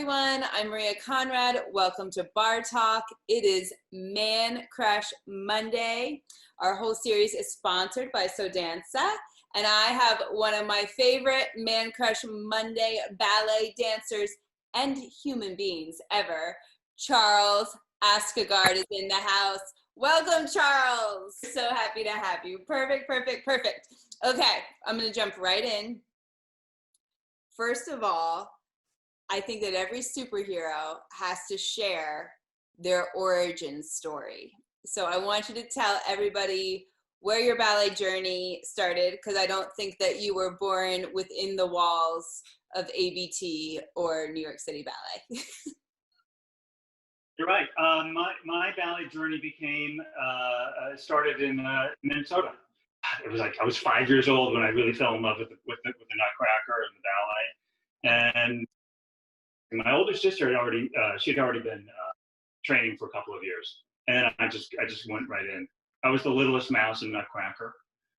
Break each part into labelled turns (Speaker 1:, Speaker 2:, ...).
Speaker 1: everyone, I'm Maria Konrad. Welcome to Barre Talk. It is Man Crush Monday. Our whole series is sponsored by Só Dança, and I have one of my favorite Man Crush Monday ballet dancers and human beings ever. Charles Askegard is in the house. Welcome, Charles. So happy to have you. Perfect. Okay, I'm going to jump right in. First of all, I think that every superhero has to share their origin story. So I want you to tell everybody where your ballet journey started, because I don't think that you were born within the walls of ABT or New York City Ballet.
Speaker 2: You're right. My ballet journey started in Minnesota. It was like I was 5 years old when I really fell in love with the Nutcracker and the ballet. And my older sister had already been training for a couple of years, and then I just went right in. I was the littlest mouse in Nutcracker.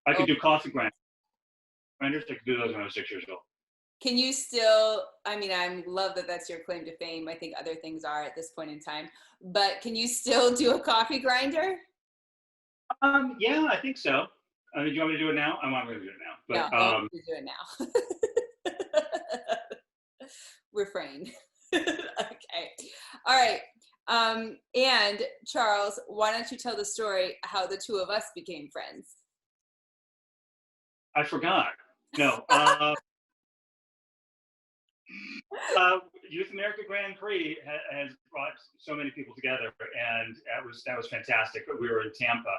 Speaker 2: I could do coffee grinders. I could do those when I was 6 years old.
Speaker 1: Can you still, I mean, I love that that's your claim to fame. I think other things are at this point in time, but can you still do a coffee grinder?
Speaker 2: Yeah, I think so. Do you want me to do it now? I'm not going to do it now. But,
Speaker 1: no, I want you to do it now. Refrain. Okay. All right. And Charles, why don't you tell the story how the two of us became friends?
Speaker 2: I forgot. No. Youth America Grand Prix has brought so many people together, and that was fantastic. We were in Tampa,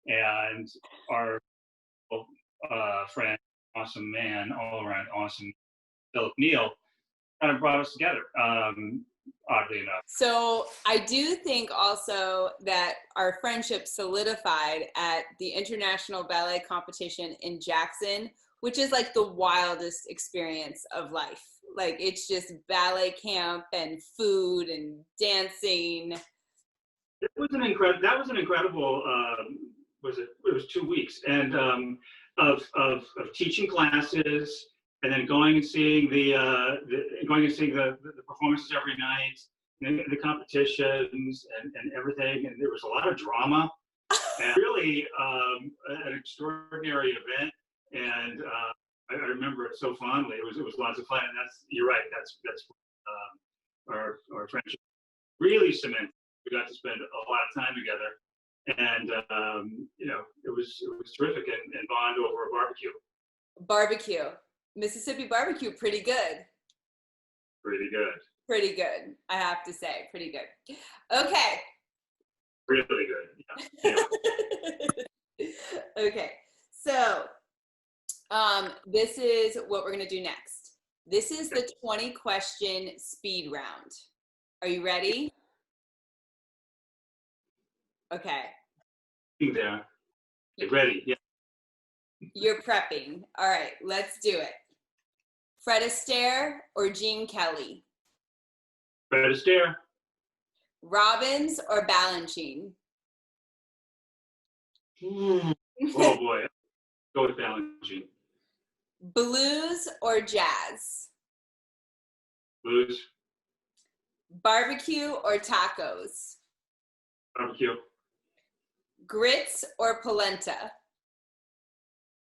Speaker 2: and our friend, awesome man, all around awesome, Philip Neal, kind of brought us together, oddly enough.
Speaker 1: So I do think also that our friendship solidified at the International Ballet Competition in Jackson, which is like the wildest experience of life. Like, it's just ballet camp and food and dancing.
Speaker 2: That was an incredible. It was 2 weeks and of teaching classes, and then going and seeing the performances every night, and the competitions and everything. And there was a lot of drama, and really an extraordinary event. And I remember it so fondly. It was lots of fun, and you're right. That's our friendship really cemented. We got to spend a lot of time together, and it was terrific, and bond over a barbecue.
Speaker 1: Mississippi barbecue, pretty good. Pretty good, I have to say, pretty good. Okay.
Speaker 2: Really good. Yeah.
Speaker 1: Okay, so this is what we're going to do next. This is the 20-question speed round. Are you ready? Okay.
Speaker 2: There. Get ready. Yeah.
Speaker 1: You're prepping. All right, let's do it. Fred Astaire or Gene Kelly?
Speaker 2: Fred Astaire.
Speaker 1: Robbins or Balanchine?
Speaker 2: Oh boy. Go with Balanchine.
Speaker 1: Blues or jazz?
Speaker 2: Blues.
Speaker 1: Barbecue or tacos?
Speaker 2: Barbecue.
Speaker 1: Grits or polenta?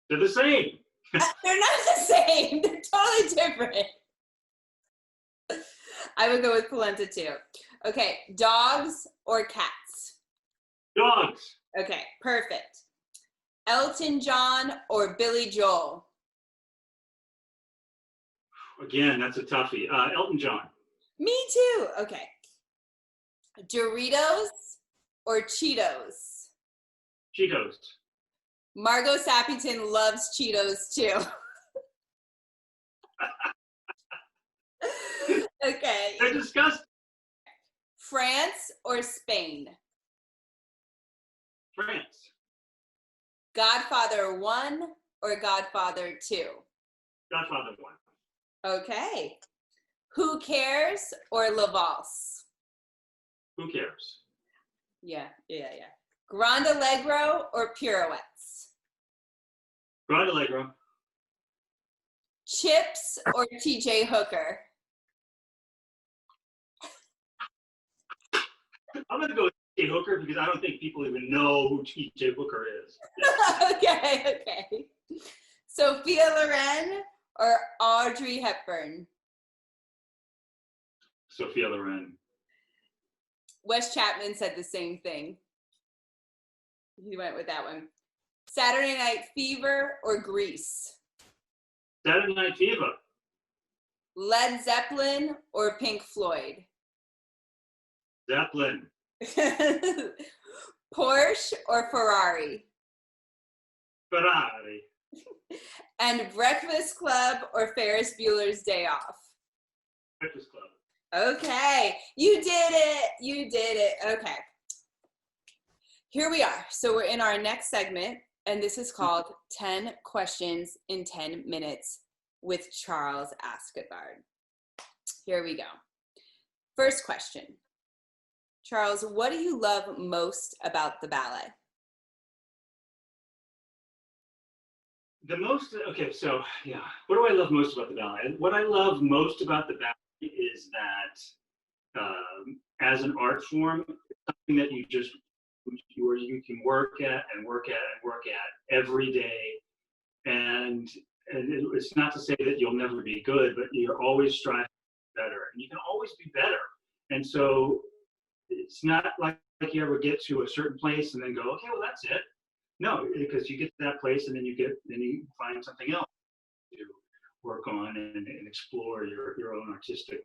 Speaker 2: They're the same.
Speaker 1: They're not the same. They're totally different. I would go with polenta too. Okay, dogs or cats?
Speaker 2: Dogs.
Speaker 1: Okay, perfect. Elton John or Billy Joel?
Speaker 2: Again, that's a toughie. Elton John.
Speaker 1: Me too. Okay. Doritos or Cheetos?
Speaker 2: Cheetos.
Speaker 1: Margot Sappington loves Cheetos too. Okay.
Speaker 2: They're disgusting.
Speaker 1: France or Spain?
Speaker 2: France.
Speaker 1: Godfather 1 or Godfather 2?
Speaker 2: Godfather 1.
Speaker 1: Okay. Who Cares or La Valse?
Speaker 2: Who cares?
Speaker 1: Yeah. Grand Allegro or Pirouettes?
Speaker 2: Grand Allegro.
Speaker 1: Chips or TJ Hooker?
Speaker 2: I'm going to go with T.J. Hooker because I don't think people even know who T.J. Hooker is. Yeah.
Speaker 1: Okay. Sophia Loren or Audrey Hepburn?
Speaker 2: Sophia Loren.
Speaker 1: Wes Chapman said the same thing. He went with that one. Saturday Night Fever or Grease?
Speaker 2: Saturday Night Fever.
Speaker 1: Led Zeppelin or Pink Floyd?
Speaker 2: Zeppelin.
Speaker 1: Porsche or Ferrari?
Speaker 2: Ferrari.
Speaker 1: And Breakfast Club or Ferris Bueller's Day Off?
Speaker 2: Breakfast Club.
Speaker 1: Okay, you did it. You did it. Okay. Here we are. So we're in our next segment, and this is called 10 Questions in 10 Minutes with Charles Askegard. Here we go. First question. Charles, what do you love most about the ballet?
Speaker 2: Okay, so yeah, what do I love most about the ballet? What I love most about the ballet is that as an art form, it's something that you can work at and work at and work at every day. And it's not to say that you'll never be good, but you're always striving better, and you can always be better. And so it's not like you ever get to a certain place and then go, okay, well, that's it. No, because you get to that place and then you find something else to work on and explore your own artistic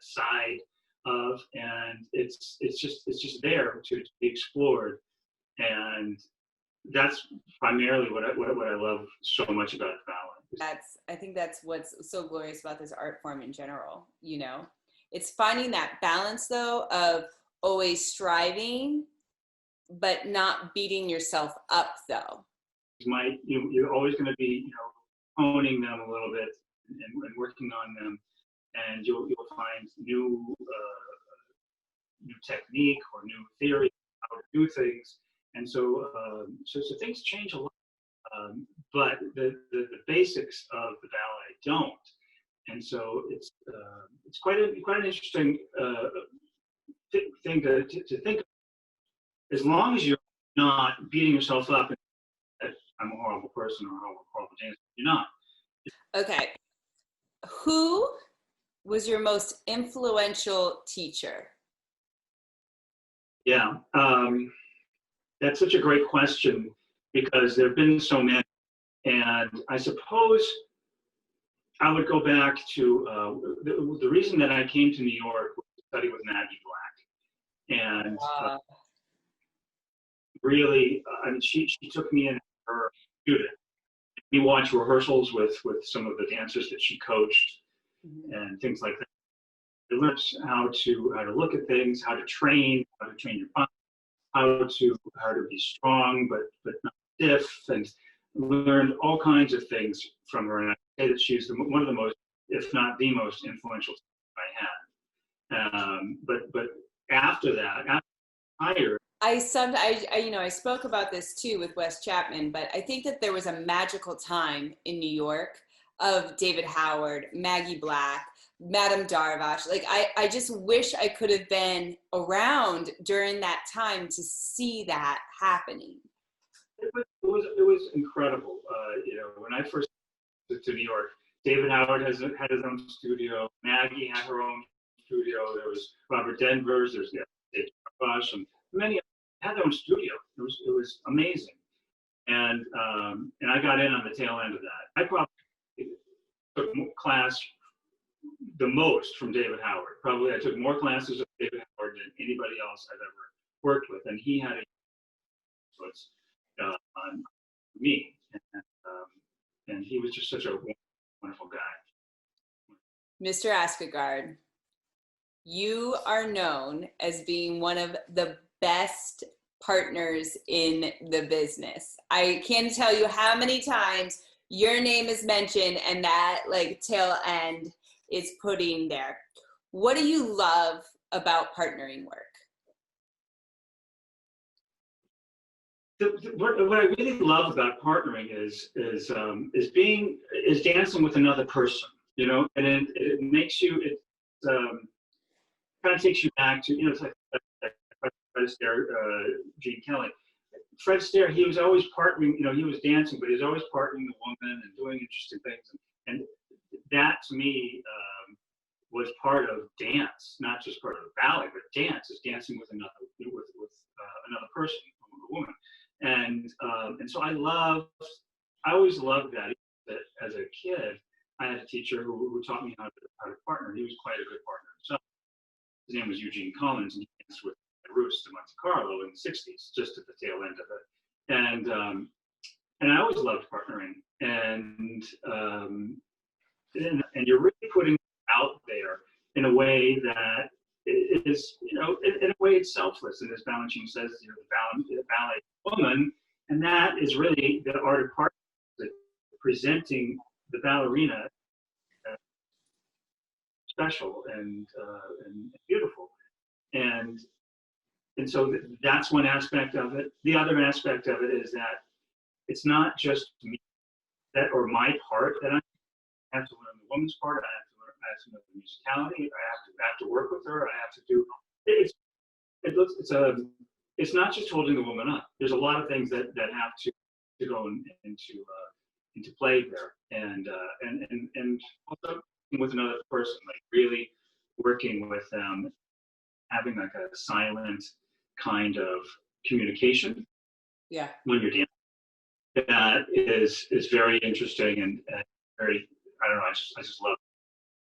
Speaker 2: side of, and it's just there to be explored, and that's primarily what I love so much about the ballet.
Speaker 1: I think that's what's so glorious about this art form in general. You know, it's finding that balance though of always striving, but not beating yourself up though.
Speaker 2: You're always going to be, honing them a little bit and working on them, and you'll find new technique or new theory how to do things, and so things change a lot, but the basics of the ballet don't, and so it's quite an interesting thing to think of. As long as you're not beating yourself up and that I'm a horrible person or a horrible dancer, you're not.
Speaker 1: Okay. Who was your most influential teacher?
Speaker 2: Yeah, that's such a great question because there have been so many. And I suppose I would go back to the reason that I came to New York was to study with Maggie Black. And really, I mean, she took me in her student. We watched rehearsals with some of the dancers that she coached and things like that. I learned how to look at things, how to train your body, how to be strong but not stiff, and learned all kinds of things from her. And I say that she's one of the most, if not the most influential I had. But after that, after I hired,
Speaker 1: I spoke about this too with Wes Chapman, but I think that there was a magical time in New York of David Howard, Maggie Black, Madame Darvash. Like I just wish I could have been around during that time to see that happening.
Speaker 2: It was incredible. When I first moved to New York, David Howard had his own studio. Maggie had her own studio. There was Robert Denvers. There's David Darvash, and many had their own studio. It was amazing, and I got in on the tail end of that. I probably took class the most from David Howard. Probably I took more classes of David Howard than anybody else I've ever worked with, and he had a influence on me, and he was just such a wonderful guy.
Speaker 1: Mr. Askegard, you are known as being one of the best partners in the business. I can't tell you how many times your name is mentioned and that tail end is put in there. What do you love about partnering work?
Speaker 2: What I really love about partnering is dancing with another person, and it makes you, kind of takes you back to, it's like Fred Astaire, Gene Kelly. Fred Astaire, he was always partnering, he was dancing, but he was always partnering the woman and doing interesting things. And that, to me, was part of dance, not just part of the ballet, but dance is dancing with another person, a woman. And so I always loved that. As a kid, I had a teacher who taught me how to partner. He was quite a good partner himself. His name was Eugene Collins, and he danced with Roost in Monte Carlo in the 60s, just at the tail end of it. And I always loved partnering. And you're really putting it out there in a way that is, in a way it's selfless. And as Balanchine says, you're the ballet woman, and that is really the art of partnering, presenting the ballerina special and beautiful. And so that's one aspect of it. The other aspect of it is that it's not just me or my part that I have to learn the woman's part. I have to know the musicality. I have to work with her. I have to do. It's not just holding the woman up. There's a lot of things that have to go into play there, and also with another person, like really working with them, having like a silent kind of communication.
Speaker 1: Yeah.
Speaker 2: When you're dancing, that is very interesting and very, I don't know, I just love it.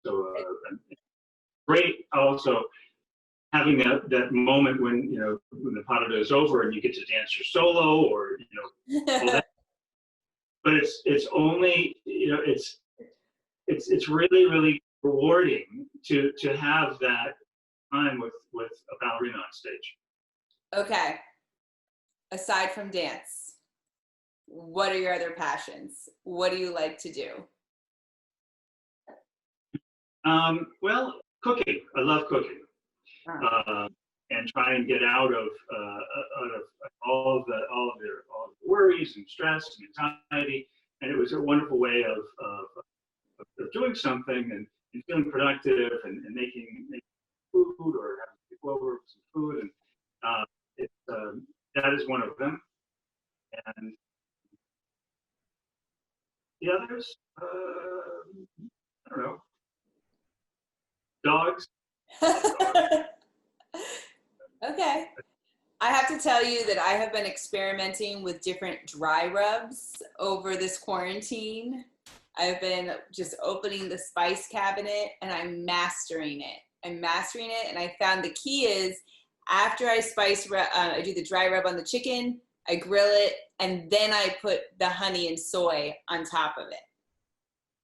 Speaker 2: So great. Also having that moment when the pas de deux is over and you get to dance your solo, or all that. But it's only it's really, really rewarding to have that time with a ballerina on stage.
Speaker 1: Okay. Aside from dance, what are your other passions? What do you like to do?
Speaker 2: Well, cooking. I love cooking, and try and get out of all the worries and stress and anxiety. And it was a wonderful way of doing something and feeling productive and making food or having people over with some food. And that is one of them. And the others, I don't know. Dogs.
Speaker 1: Okay. I have to tell you that I have been experimenting with different dry rubs over this quarantine. I've been just opening the spice cabinet and I'm mastering it. And I found the key is after I I do the dry rub on the chicken, I grill it, and then I put the honey and soy on top of it.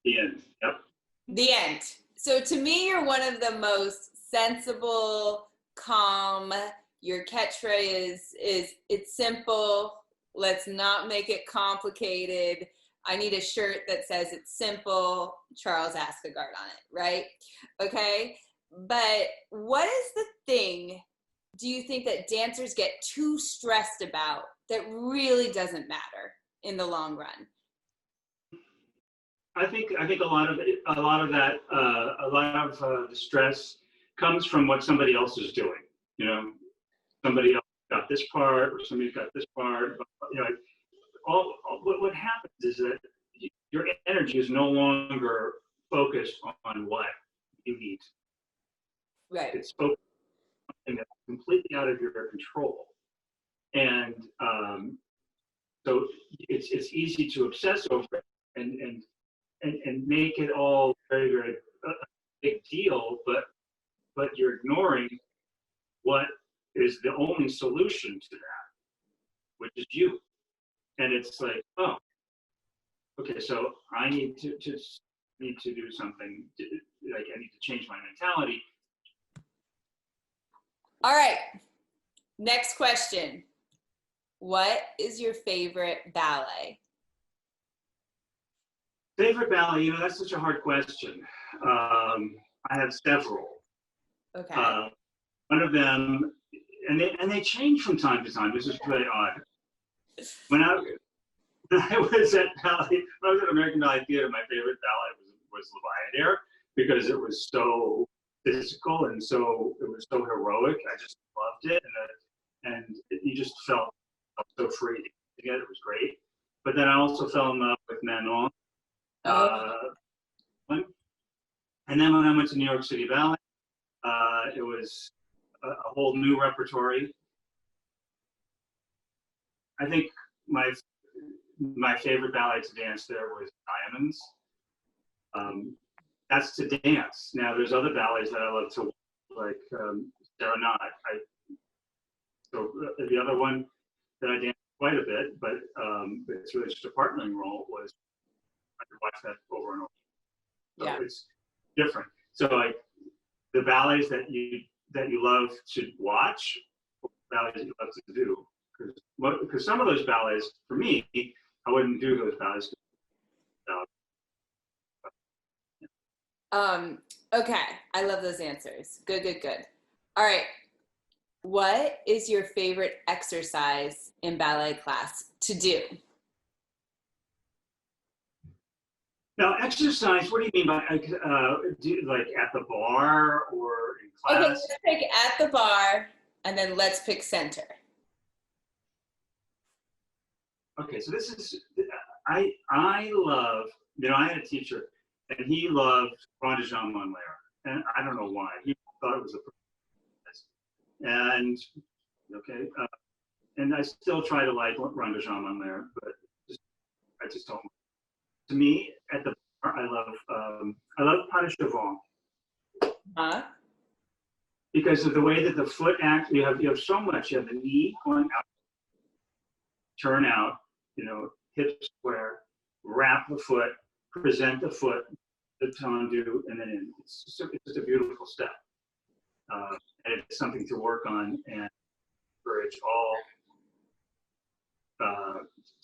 Speaker 2: The end. Yep.
Speaker 1: The end. So to me, you're one of the most sensible, calm. Your catchphrase is it's simple. Let's not make it complicated. I need a shirt that says it's simple, Charles Askegard on it, right? Okay. But what is the thing do you think that dancers get too stressed about that really doesn't matter in the long run?
Speaker 2: I think a lot of the stress comes from what somebody else is doing. Somebody else got this part, or somebody's got this part. What happens is that your energy is no longer focused on what you need.
Speaker 1: Right.
Speaker 2: It's focused on something that's completely out of your control, and so it's easy to obsess over it and make it all very, very big deal, but you're ignoring what is the only solution to that, which is you. And it's like, oh, okay, so I need to do something. I need to change my mentality.
Speaker 1: All right. Next question. What is your favorite ballet?
Speaker 2: Favorite ballet? That's such a hard question. I have several.
Speaker 1: Okay.
Speaker 2: One of them, and they change from time to time. This is really odd. When I was at American Ballet Theater, my favorite ballet was Leviathan, because it was so physical and it was so heroic. I just loved it, and you just felt so free together. It was great. But then I also fell in love with Manon. And then when I went to New York City Ballet, it was a whole new repertory. I think my favorite ballet to dance there was Diamonds. That's to dance. Now there's other ballets that I love to watch, like Serenade. So the other one that I danced quite a bit, but it's really just a partnering role, was I could watch that over and over. So yeah. It's different. So like the ballets that you love to watch, ballets that you love to do, because some of those ballets, for me, I wouldn't do those ballets.
Speaker 1: Okay, I love those answers. Good. All right, what is your favorite exercise in ballet class to do?
Speaker 2: Now, exercise, what do you mean by, like at the bar or in class?
Speaker 1: Okay, let's pick at the bar, and then let's pick center.
Speaker 2: Okay, so this is, I love, I had a teacher, and he loved Ronde de Jambe en l'air, and I don't know why. He thought it was a and okay, and I still try to like Ronde de Jambe en l'air, but I just don't. To me, at the bar, I love pas de cheval. Because of the way that the foot acts, you have so much. You have the knee going out, turn out, hip square, wrap the foot, present the foot, the tendu, and then in. It's just a beautiful step. And it's something to work on and encourage all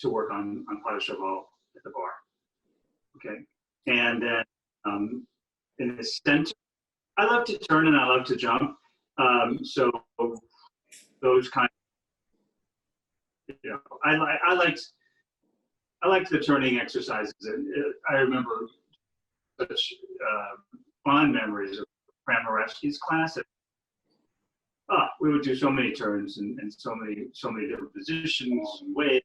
Speaker 2: to work on pas de cheval at the bar. Okay, and then in the center, I love to turn and I love to jump. So those kind of, I liked the turning exercises, and I remember such fond memories of Kramarevsky's class. We would do so many turns and so many different positions and ways.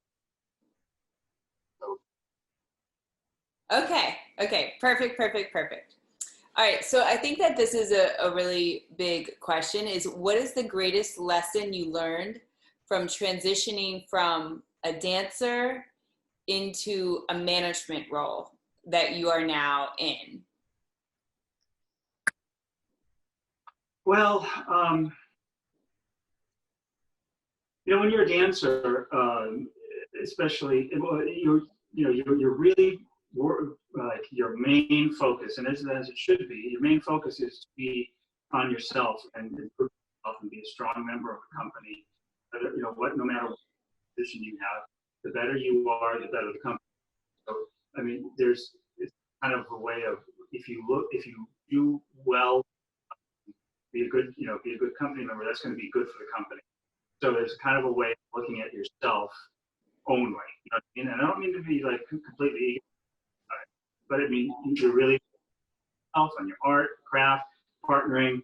Speaker 1: Okay, perfect. All right, so I think that this is a really big question, is what is the greatest lesson you learned from transitioning from a dancer into a management role that you are now in?
Speaker 2: Well, when you're a dancer, especially, you're really like your main focus, and as it should be, your main focus is to be on yourself and improve yourself and be a strong member of the company. No matter what position you have, the better you are, the better the company. So, it's kind of a way of, if you do well, be a good company member, that's going to be good for the company. So there's kind of a way of looking at yourself only. And I don't mean to be like completely, but I mean you're really on your art, craft, partnering.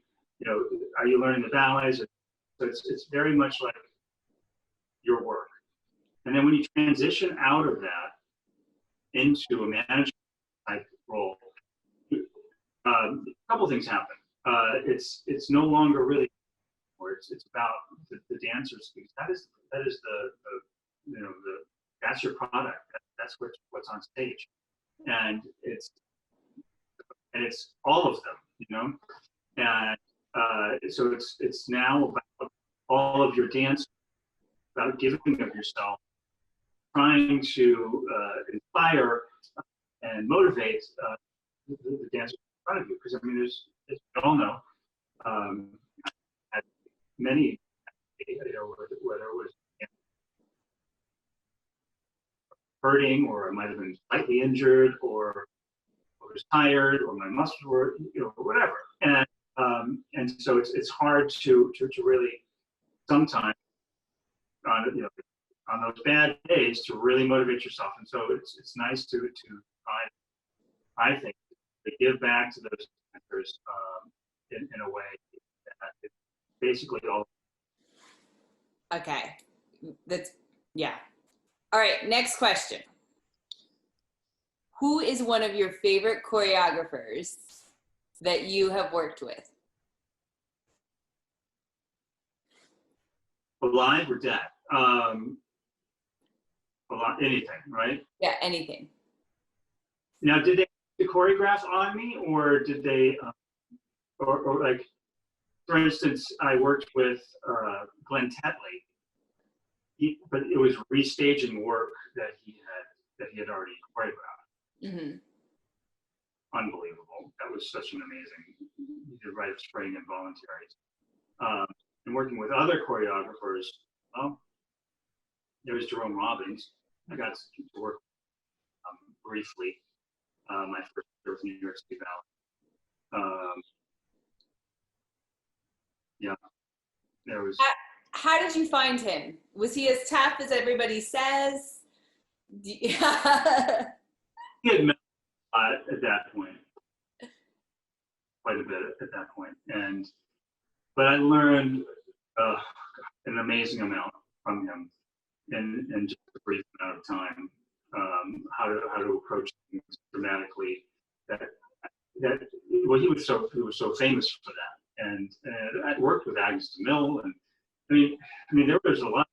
Speaker 2: Are you learning the ballets? So it's very much like your work. And then when you transition out of that into a management type role, a couple things happen. It's no longer really, or it's about the dancers, because that is that's your product. That's what's on stage, and it's all of them, and so it's now about all of your dance, about giving of yourself, trying to inspire and motivate the dancers in front of you, because there's, as we all know, at many, whether it was hurting, or I might have been slightly injured, or I was tired, or my muscles were, whatever. And so it's hard to really sometimes on those bad days to really motivate yourself. And so it's nice to find, I think, to give back to those dancers in a way that it's basically all.
Speaker 1: Okay. That's, yeah. All right, next question. Who is one of your favorite choreographers that you have worked with?
Speaker 2: Alive or dead? Anything, right?
Speaker 1: Yeah, anything.
Speaker 2: Now, did they choreograph on me, or did they, or like, for instance, I worked with Glenn Tetley, but it was restaging work that he had already choreographed.
Speaker 1: Mm-hmm.
Speaker 2: Unbelievable! That was such an amazing. He did Rite of Spring and Voluntaries. And working with other choreographers, well, there was Jerome Robbins. I got to work briefly. My first year with New York City Ballet. Yeah, there was.
Speaker 1: How did you find him? Was he as tough as everybody says? Yeah.
Speaker 2: He had met at that point, quite a bit at that point, but I learned an amazing amount from him in just a brief amount of time. How to approach things dramatically. Well, he was so famous for that, and I worked with Agnes DeMille, and I mean there was a lot.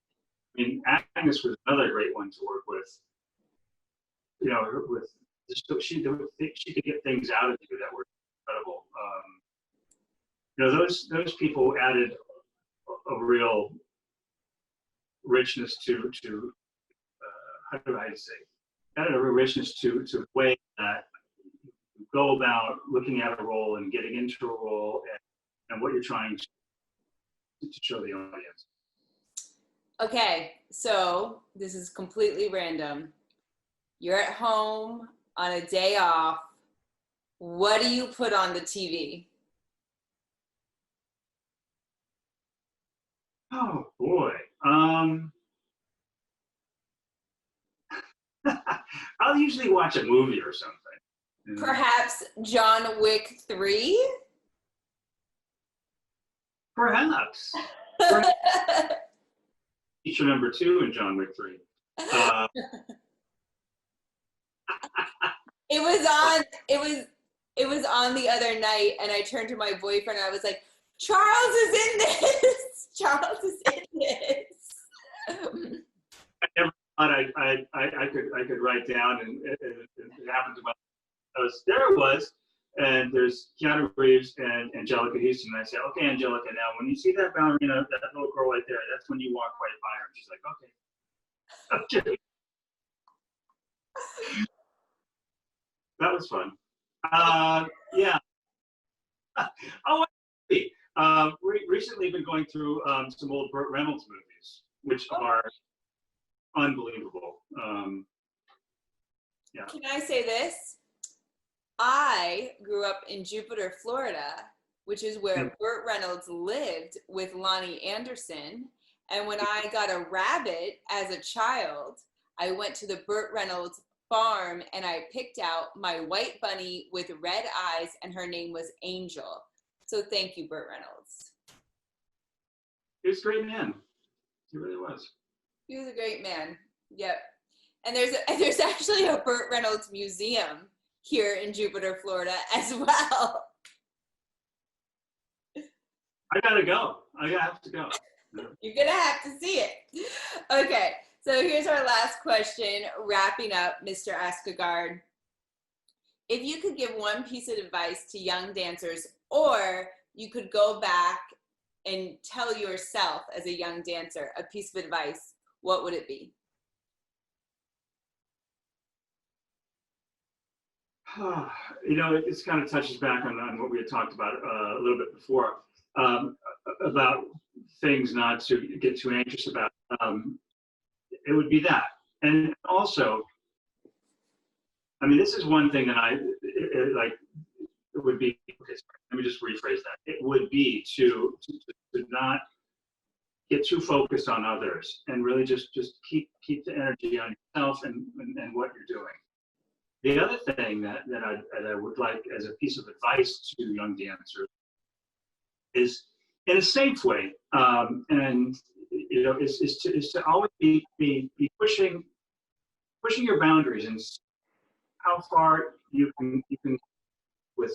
Speaker 2: I mean, Agnes was another great one to work with. You know, she could get things out of you that were incredible. You know, those people added a real richness to how do I say? Added a real richness to the way that you go about looking at a role and getting into a role and what you're trying to show the audience.
Speaker 1: Okay, so this is completely random. You're at home on a day off. What do you put on the TV?
Speaker 2: Oh boy. I'll usually watch a movie or something.
Speaker 1: Perhaps John Wick 3?
Speaker 2: Perhaps. Feature number 2 in John Wick 3.
Speaker 1: It was on the other night, and I turned to my boyfriend and I was like, Charles is in this. Charles is in this.
Speaker 2: I never thought I could write down, and it happened to my. There it was, and there's Keanu Reeves and Angelica Houston. And I said, okay, Angelica, now when you see that ballerina, that little girl right there, that's when you walk right by her. And she's like, okay. Okay. That was fun. Yeah. Oh, recently been going through some old Burt Reynolds movies, which are unbelievable. Yeah.
Speaker 1: Can I say this? I grew up in Jupiter, Florida, which is where Burt Reynolds lived with Lonnie Anderson. And when I got a rabbit as a child, I went to the Burt Reynolds farm and I picked out my white bunny with red eyes, and her name was Angel. So thank you, Burt Reynolds.
Speaker 2: He was a great man. He really was.
Speaker 1: He was a great man. Yep. And there's actually a Burt Reynolds museum here in Jupiter, Florida as well.
Speaker 2: I gotta go. I have to go.
Speaker 1: You're gonna have to see it. Okay, so here's our last question, wrapping up, Mr. Askegard. If you could give one piece of advice to young dancers, or you could go back and tell yourself as a young dancer a piece of advice, what would it be?
Speaker 2: You know, it kind of touches back on what we had talked about a little bit before, about things not to get too anxious about. It would be that. And also, I mean, this is one thing that it would be, okay, sorry, let me just rephrase that. It would be to not get too focused on others and really just keep the energy on yourself and what you're doing. The other thing that I would like as a piece of advice to young dancers is, in a safe way, and is to always be pushing your boundaries and how far you can with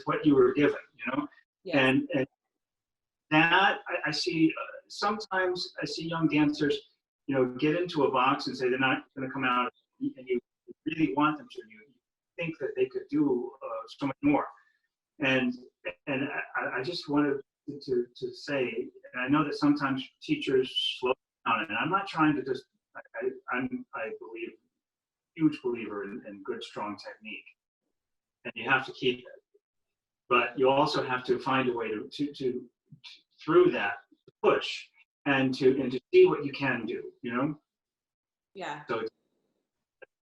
Speaker 2: what you were given,
Speaker 1: Yes.
Speaker 2: and that I see sometimes I see young dancers, get into a box and say they're not going to come out, and you really want them to. You think that they could do so much more, and I just wanted to say, and I know that sometimes teachers slow down, and I'm not trying to just. I believe, huge believer in good strong technique, and you have to keep it, but you also have to find a way to through that push and to see what you can do,
Speaker 1: Yeah.
Speaker 2: So it's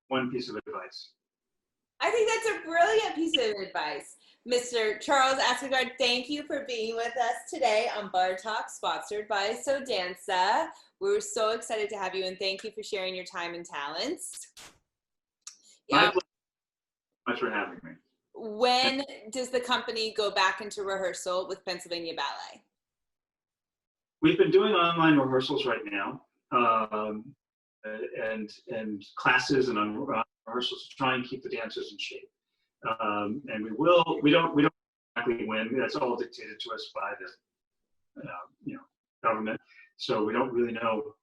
Speaker 2: one piece of advice.
Speaker 1: I think that's a brilliant piece of advice. Mr. Charles Askegard, thank you for being with us today on Barre Talk, sponsored by Só Dança. We're so excited to have you, and thank you for sharing your time and talents.
Speaker 2: My pleasure. Thanks for having me.
Speaker 1: When does the company go back into rehearsal with Pennsylvania Ballet?
Speaker 2: We've been doing online rehearsals right now, and classes and rehearsals to try and keep the dancers in shape. And we don't exactly when. That's all dictated to us by the government. So we don't really know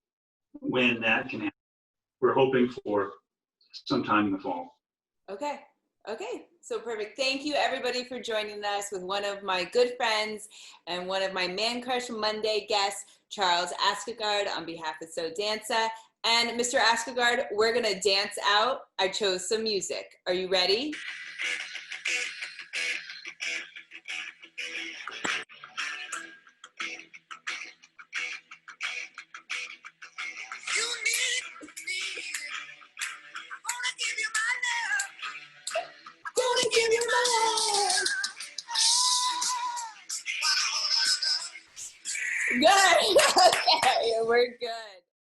Speaker 2: when that can happen. We're hoping for sometime in the fall.
Speaker 1: Okay. So perfect. Thank you everybody for joining us with one of my good friends and one of my Man Crush Monday guests, Charles Askegard, on behalf of Só Dança. And Mr. Askegard, we're gonna dance out. I chose some music. Are you ready? Good. Okay, we're good.